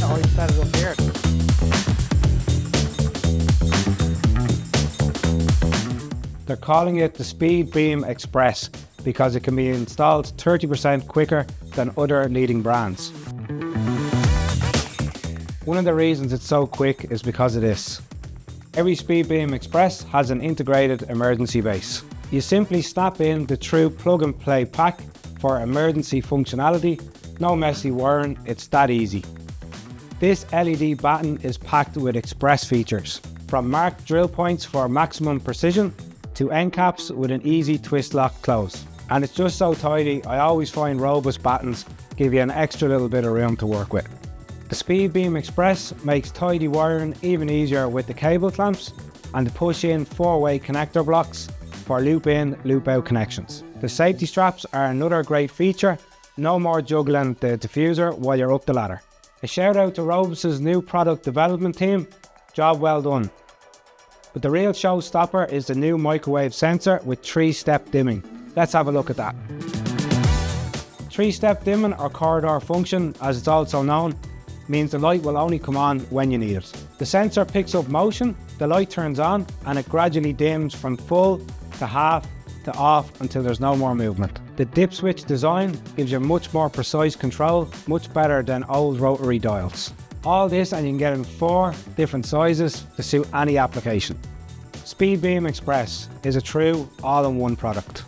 Oh, you set it up here. They're calling it the SPEEDBEAM Express because it can be installed 30% quicker than other leading brands. One of the reasons it's so quick is because of this. Every SPEEDBEAM Express has an integrated emergency base. You simply snap in the True-Plug&Play pack for emergency functionality. No messy wiring, it's that easy. This LED batten is packed with express features, from marked drill points for maximum precision to end caps with an easy twist lock close. And it's just so tidy, I always find Robus battens give you an extra little bit of room to work with. The SPEEDBEAM Express makes tidy wiring even easier with the cable clamps and the push-in 4-way connector blocks for loop-in, loop-out connections. The safety straps are another great feature. No more juggling the diffuser while you're up the ladder. A shout out to Robus's new product development team. Job well done. But the real showstopper is the new microwave sensor with 3-step dimming. Let's have a look at that. 3-step dimming, or corridor function as it's also known, means the light will only come on when you need it. The sensor picks up motion, the light turns on, and it gradually dims from full to half to off until there's no more movement. The dip switch design gives you much more precise control, much better than old rotary dials. All this and you can get in 4 different sizes to suit any application. SPEEDBEAM Express is a true all-in-one product.